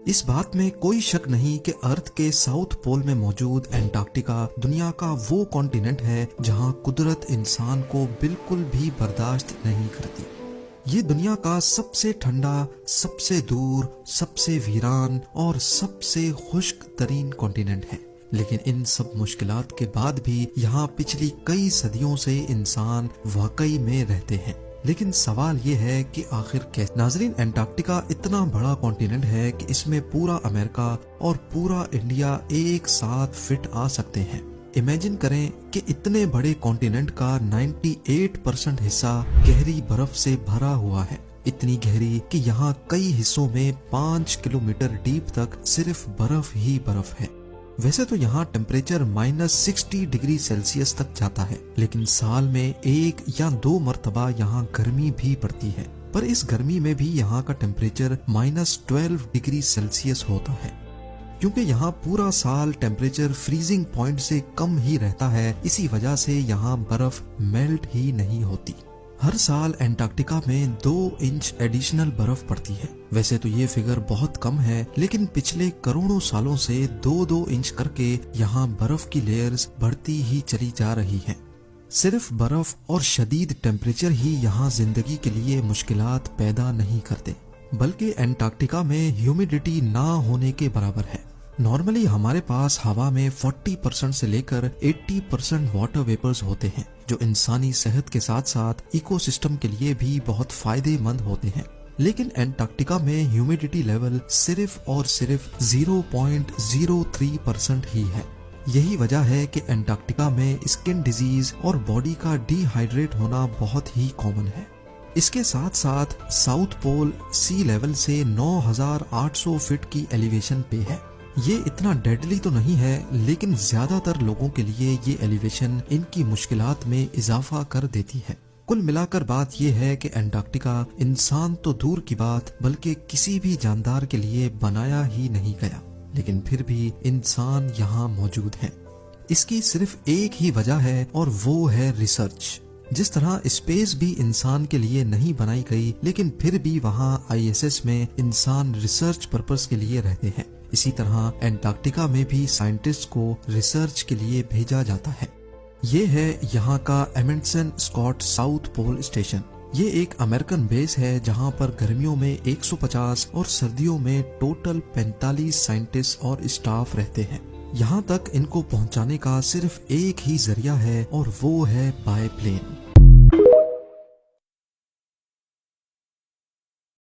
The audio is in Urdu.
اس بات میں کوئی شک نہیں کہ ارتھ کے ساؤتھ پول میں موجود انٹارکٹیکا دنیا کا وہ کانٹیننٹ ہے جہاں قدرت انسان کو بالکل بھی برداشت نہیں کرتی۔ یہ دنیا کا سب سے ٹھنڈا، سب سے دور، سب سے ویران اور سب سے خشک ترین کانٹیننٹ ہے، لیکن ان سب مشکلات کے بعد بھی یہاں پچھلی کئی صدیوں سے انسان واقعی میں رہتے ہیں۔ لیکن سوال یہ ہے کہ آخر کیسے؟ ناظرین، انٹارکٹیکا اتنا بڑا کانٹیننٹ ہے کہ اس میں پورا امریکہ اور پورا انڈیا ایک ساتھ فٹ آ سکتے ہیں۔ امیجن کریں کہ اتنے بڑے کانٹیننٹ کا 98% حصہ گہری برف سے بھرا ہوا ہے، اتنی گہری کہ یہاں کئی حصوں میں 5 کلومیٹر ڈیپ تک صرف برف ہی برف ہے۔ ویسے تو یہاں ٹیمپریچر -60 ڈگری سیلسیس تک جاتا ہے، لیکن سال میں 1 یا 2 مرتبہ یہاں گرمی بھی پڑتی ہے، پر اس گرمی میں بھی یہاں کا ٹیمپریچر -12 ڈگری سیلسیس ہوتا ہے۔ کیونکہ یہاں پورا سال ٹیمپریچر فریزنگ پوائنٹ سے کم ہی رہتا ہے، اسی وجہ سے یہاں برف میلٹ ہی نہیں ہوتی۔ ہر سال انٹارکٹیکا میں 2 انچ ایڈیشنل برف پڑتی ہے۔ ویسے تو یہ فگر بہت کم ہے، لیکن پچھلے کروڑوں سالوں سے 2 انچ کر کے یہاں برف کی لیئرز بڑھتی ہی چلی جا رہی ہیں۔ صرف برف اور شدید ٹیمپریچر ہی یہاں زندگی کے لیے مشکلات پیدا نہیں کرتے، بلکہ انٹارکٹیکا میں ہیومیڈیٹی نہ ہونے کے برابر ہے۔ نارملی ہمارے پاس ہوا میں 40% سے لے کر 80% واٹر ویپرز ہوتے ہیں، جو انسانی صحت کے ساتھ ساتھ ایکو سسٹم کے لیے بھی بہت فائدے مند ہوتے ہیں۔ لیکن انٹارکٹیکا میں ہیومیڈیٹی لیول صرف اور صرف 0.03% ہی ہے۔ یہی وجہ ہے کہ انٹارکٹیکا میں اسکن ڈیزیز اور باڈی کا ڈی ہائیڈریٹ ہونا بہت ہی کامن ہے۔ اس کے ساتھ ساتھ ساؤتھ پول سی لیول سے 9800 فٹ کی ایلیویشن پہ ہے۔ یہ اتنا ڈیڈلی تو نہیں ہے، لیکن زیادہ تر لوگوں کے لیے یہ ایلیویشن ان کی مشکلات میں اضافہ کر دیتی ہے۔ کل ملا کر بات یہ ہے کہ انٹارکٹیکا انسان تو دور کی بات بلکہ کسی بھی جاندار کے لیے بنایا ہی نہیں گیا، لیکن پھر بھی انسان یہاں موجود ہیں۔ اس کی صرف ایک ہی وجہ ہے اور وہ ہے ریسرچ۔ جس طرح اسپیس بھی انسان کے لیے نہیں بنائی گئی، لیکن پھر بھی وہاں ISS میں انسان ریسرچ پرپس کے لیے رہتے ہیں، اسی طرح انٹارکٹیکا میں بھی سائنٹسٹ کو ریسرچ کے لیے بھیجا جاتا ہے۔ یہ ہے یہاں کا ایمنڈسن اسکاٹ ساؤتھ پول اسٹیشن۔ یہ ایک امریکن بیس ہے جہاں پر گرمیوں میں 150 اور سردیوں میں ٹوٹل 45 سائنٹسٹ اور اسٹاف رہتے ہیں۔ یہاں تک ان کو پہنچانے کا صرف ایک ہی ذریعہ ہے اور وہ ہے بائی پلین۔